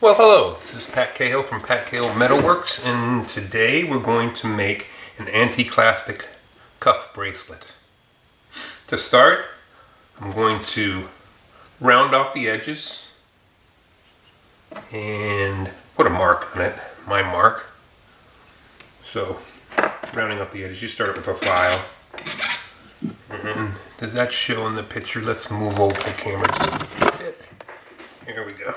Well, hello, this is Pat Cahill from Pat Cahill Metalworks, and today we're going to make an anti-clastic cuff bracelet. To start, I'm going to round off the edges and put a mark on it, my mark. So, rounding off the edges, you start with a file. And does that show in the picture? Let's move over the camera just a bit. Here we go.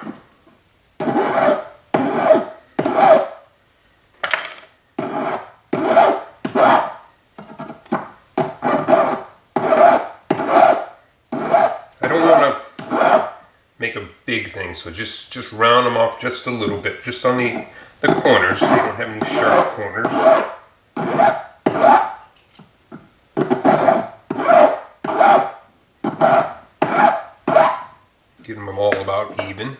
I don't want to make a big thing, so just round them off just a little bit, just on the corners, so you don't have any sharp corners. Get them all about even.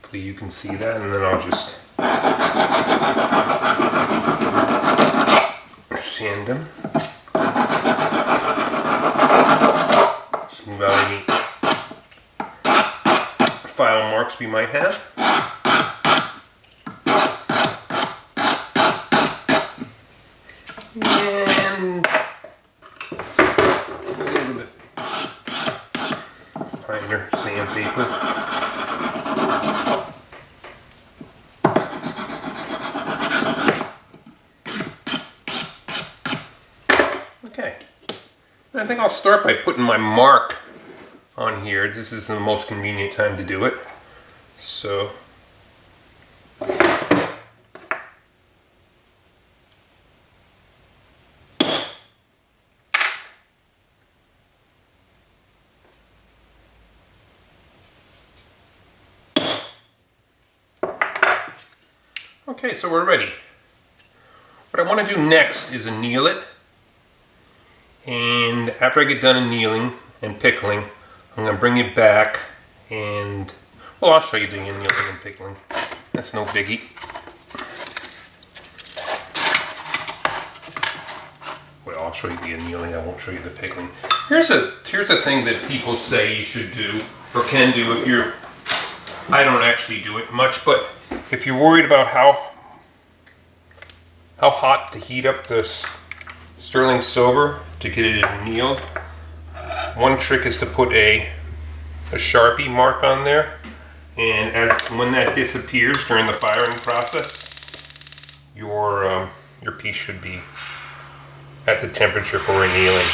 Hopefully you can see that, and then I'll just sand them. Smooth out any file marks we might have. And a little bit finer sandpaper. Okay, I think I'll start by putting my mark on here. This is the most convenient time to do it. So, okay, so we're ready. What I want to do next is anneal it. And after I get done annealing and pickling, I'm going to bring it back and, well, I'll show you the annealing and pickling. That's no biggie. Well, I'll show you the annealing, I won't show you the pickling. Here's a thing that people say you should do, or can do if you're, I don't actually do it much, but if you're worried about how hot to heat up this sterling silver to get it annealed, one trick is to put a Sharpie mark on there, and when that disappears during the firing process, your piece should be at the temperature for annealing.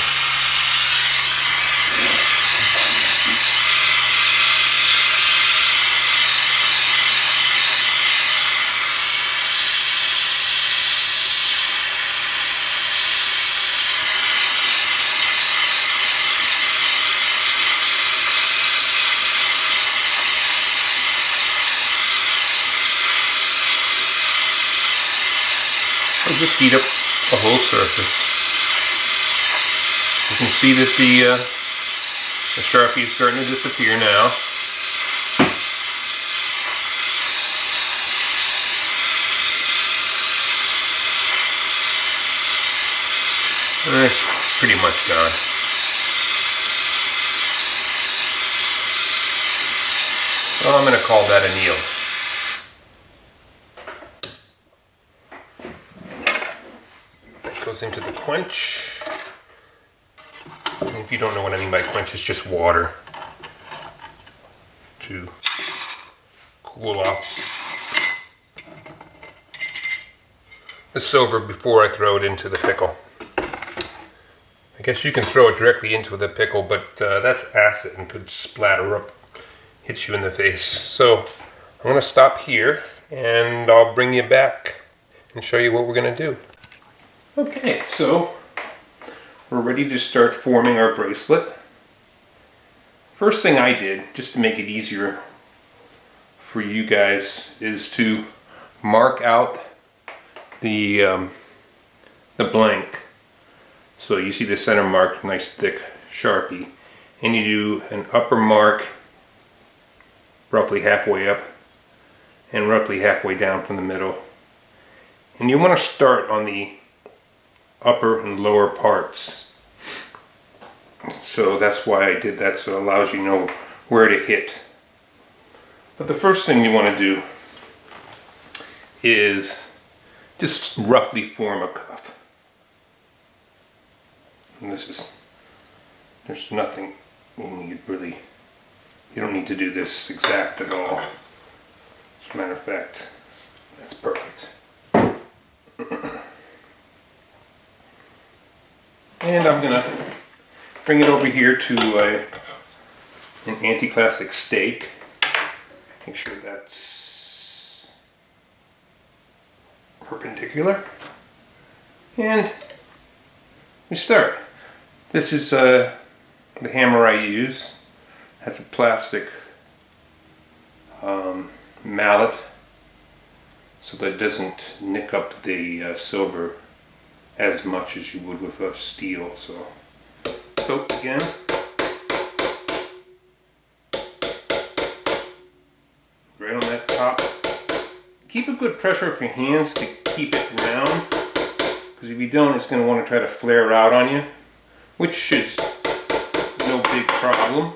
I'll just heat up the whole surface. You can see that the Sharpie is starting to disappear now. And it's pretty much gone. So I'm going to call that annealed. Goes into the quench. And if you don't know what I mean by quench, it's just water to cool off the silver before I throw it into the pickle. I guess you can throw it directly into the pickle, but that's acid and could splatter up, hit you in the face. So I'm going to stop here and I'll bring you back and show you what we're going to do. Okay, so we're ready to start forming our bracelet. First thing I did, just to make it easier for you guys, is to mark out the blank. So you see the center mark, nice thick Sharpie, and you do an upper mark roughly halfway up and roughly halfway down from the middle. And you want to start on the upper and lower parts. So that's why I did that, so it allows you to know where to hit. But the first thing you want to do is just roughly form a cuff. And there's nothing you need really, you don't need to do this exact at all. As a matter of fact, that's perfect. And I'm gonna bring it over here to an anti-clastic stake. Make sure that's perpendicular. And we start. This is the hammer I use. It has a plastic mallet so that it doesn't nick up the silver as much as you would with a steel. So again. Right on that top. Keep a good pressure with your hands to keep it round, because if you don't, it's going to want to try to flare out on you, which is no big problem,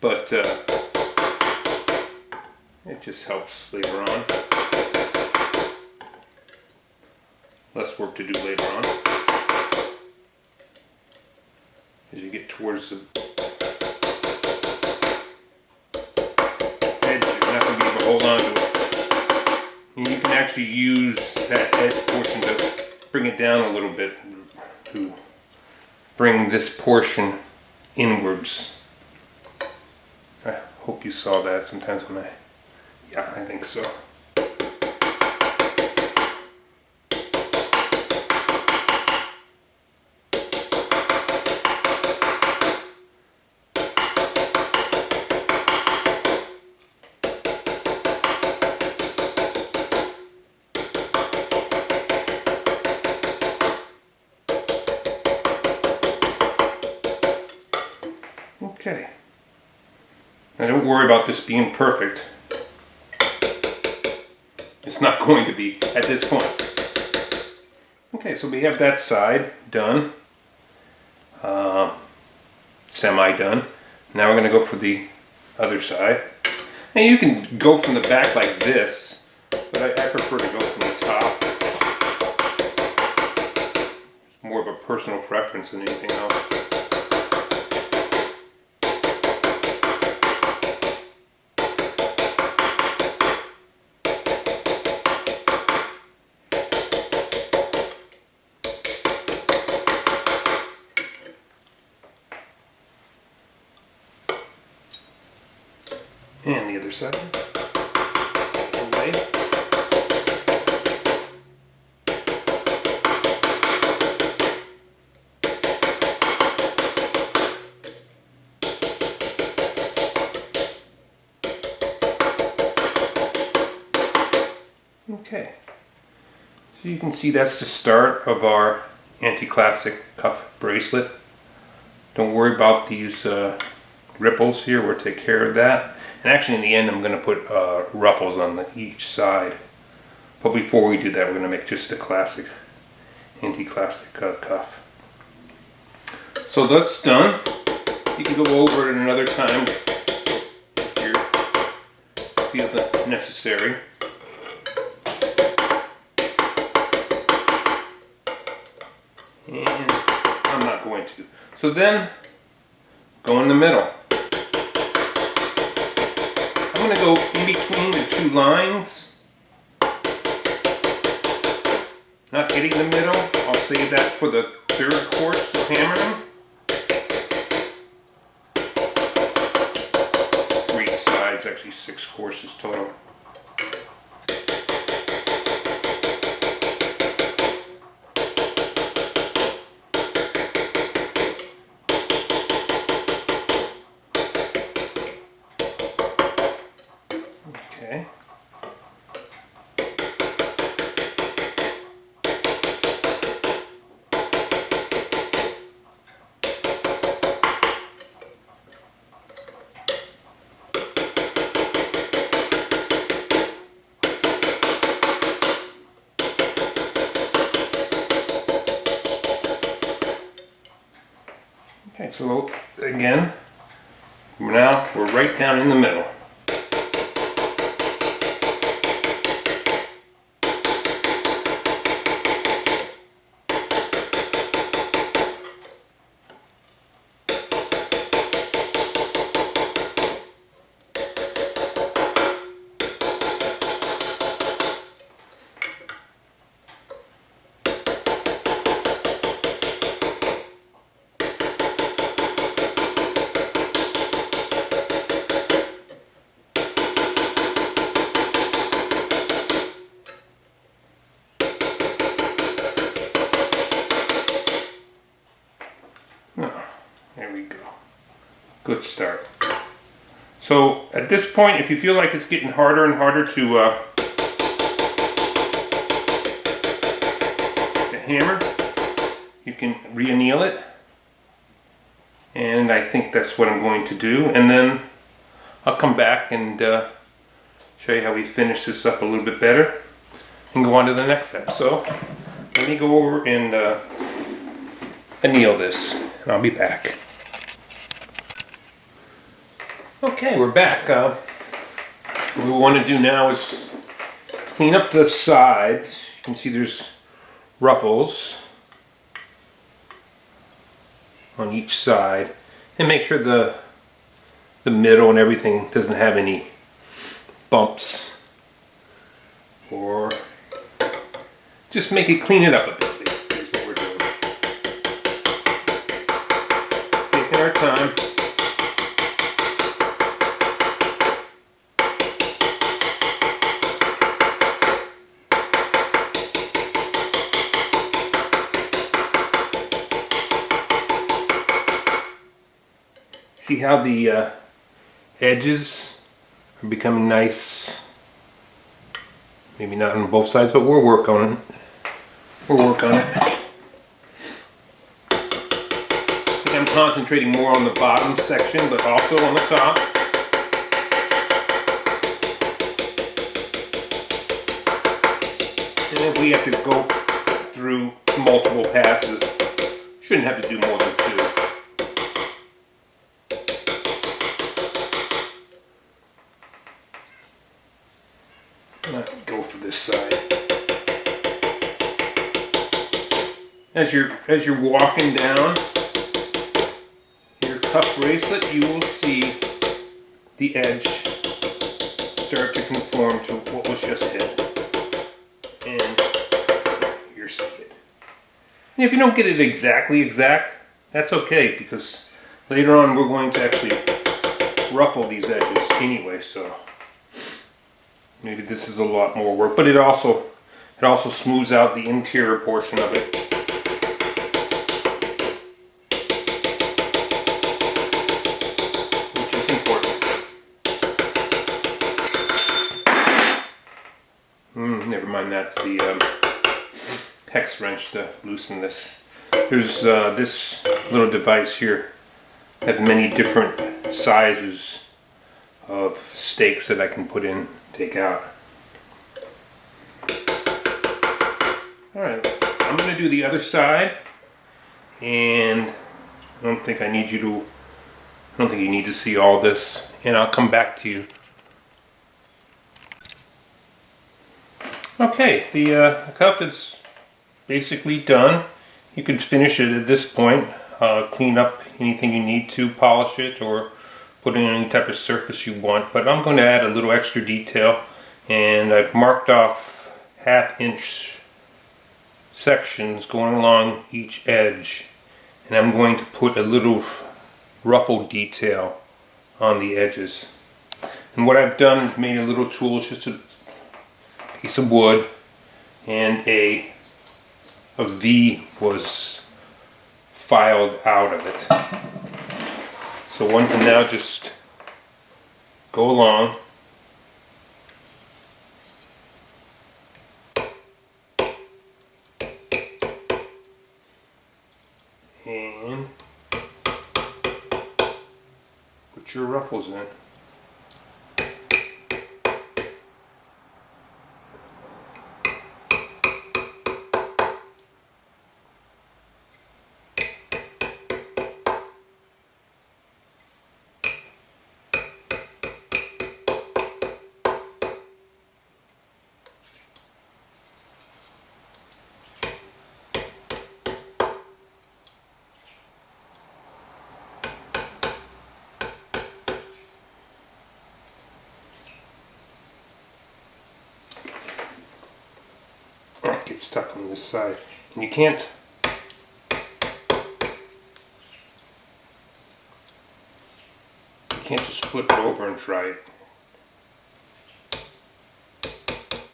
but it just helps later on. Less work to do later on. As you get towards the edge, you're not going to be able to hold on to it. And you can actually use that edge portion to bring it down a little bit, to bring this portion inwards. I hope you saw that sometimes when yeah, I think so. Okay. Now don't worry about this being perfect. It's not going to be at this point. Okay, so we have that side done. Semi-done. Now we're going to go for the other side. And you can go from the back like this, but I prefer to go from the top. It's more of a personal preference than anything else. And the other side. Away. Okay. So you can see that's the start of our anti-clastic cuff bracelet. Don't worry about these ripples here, we'll take care of that. And actually in the end I'm going to put ruffles on each side. But before we do that, we're going to make just a classic anti-clastic cuff. So that's done. You can go over it another time if you feel that necessary. And I'm not going to. So then, go in the middle. I'm going to go in between the two lines, not hitting the middle. I'll save that for the third course of hammering. 3 sides, actually 6 courses total. Okay. Okay, so again, now we're right down in the middle. Good start. So at this point, if you feel like it's getting harder and harder to hammer, you can re-anneal it. And I think that's what I'm going to do. And then I'll come back and show you how we finish this up a little bit better and go on to the next step. So let me go over and anneal this, and I'll be back. Okay, we're back. What we want to do now is clean up the sides. You can see there's ruffles on each side, and make sure the middle and everything doesn't have any bumps, or just make it, clean it up a bit, basically is what we're doing. Taking our time. See how the edges are becoming nice? Maybe not on both sides, but we'll work on it. We'll work on it. I think I'm concentrating more on the bottom section, but also on the top. And if we have to go through multiple passes, shouldn't have to do more than 2. Go for this side. As you're walking down your cuff bracelet, you will see the edge start to conform to what was just hit, and you're seeing it. And if you don't get it exactly exact, that's okay, because later on we're going to actually ruffle these edges anyway, so maybe this is a lot more work, but it also smooths out the interior portion of it. Which is important. Never mind, that's the hex wrench to loosen this. There's this little device here. I have many different sizes of stakes that I can put in, take out. Alright, I'm going to do the other side, and I don't think you need to see all this, and I'll come back to you. Okay, the cuff is basically done. You can finish it at this point, clean up anything you need to, polish it, or put in any type of surface you want, but I'm going to add a little extra detail, and I've marked off 1/2 inch sections going along each edge, and I'm going to put a little ruffle detail on the edges. And what I've done is made a little tool. It's just a piece of wood, and a V was filed out of it. So one can now just go along and put your ruffles in. Get stuck on this side, and you can't just flip it over and try it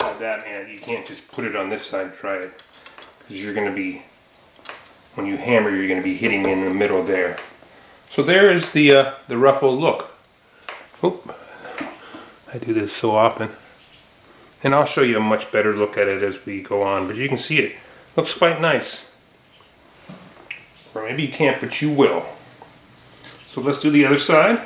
like that, and you can't just put it on this side and try it, because you're going to be, when you hammer, you're going to be hitting in the middle there. So there is the ruffle look. Oop, I do this so often. And I'll show you a much better look at it as we go on, but you can see it looks quite nice. Or maybe you can't, but you will. So let's do the other side.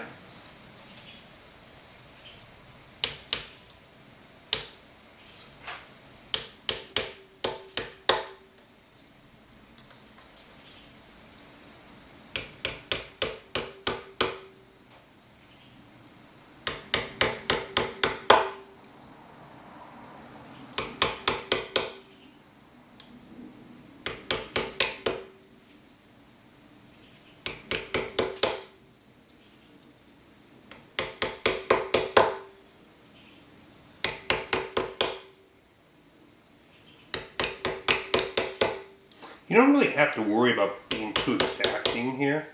You don't really have to worry about being too exacting here.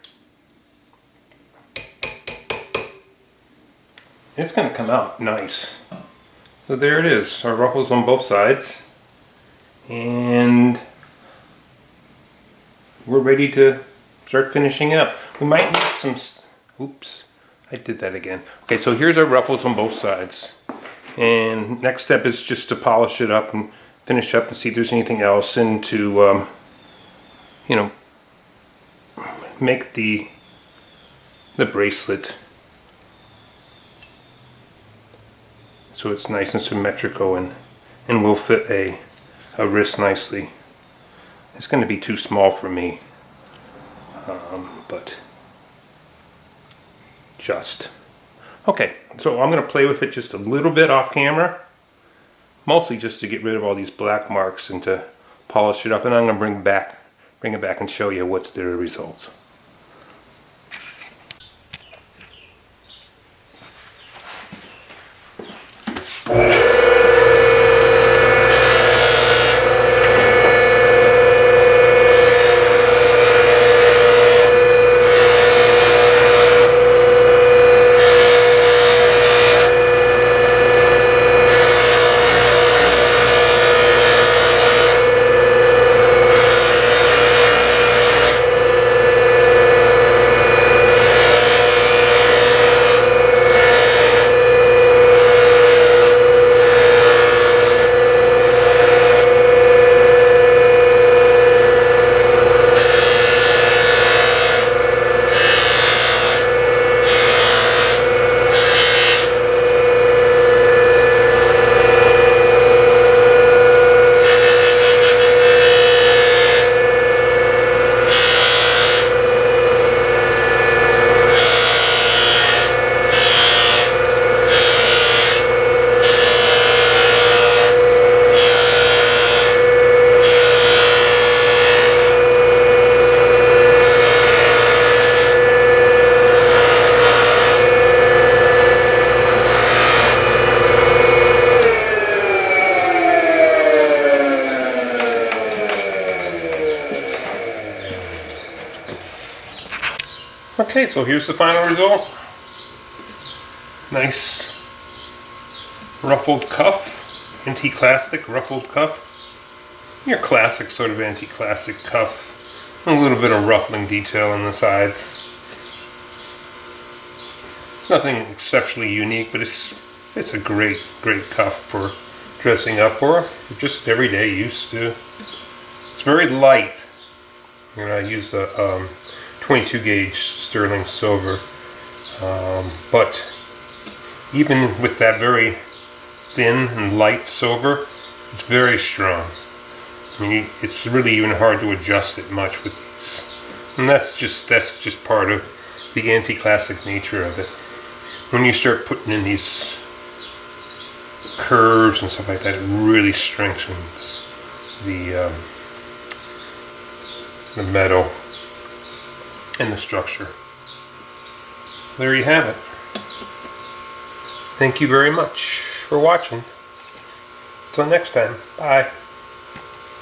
It's going to come out nice. So there it is, our ruffles on both sides. And we're ready to start finishing up. We might need some, oops, I did that again. Okay, so here's our ruffles on both sides. And next step is just to polish it up and finish up and see if there's anything else, and to you know, make the bracelet so it's nice and symmetrical and will fit a wrist nicely. It's going to be too small for me, but just. Okay, so I'm going to play with it just a little bit off camera, mostly just to get rid of all these black marks and to polish it up, and I'm going to bring it back and show you what's the result. Okay, so here's the final result. Nice ruffled cuff, Anti-clastic ruffled cuff. Your classic sort of anti-classic cuff. A little bit of ruffling detail on the sides. It's nothing exceptionally unique, but it's a great cuff for dressing up or just everyday use too. It's very light. And I use a 22 gauge sterling silver, but even with that very thin and light silver, it's very strong. I mean, it's really even hard to adjust it much with these, and that's just part of the anti-classic nature of it. When you start putting in these curves and stuff like that, it really strengthens the metal and the structure. There you have it. Thank you very much for watching. Until next time, bye.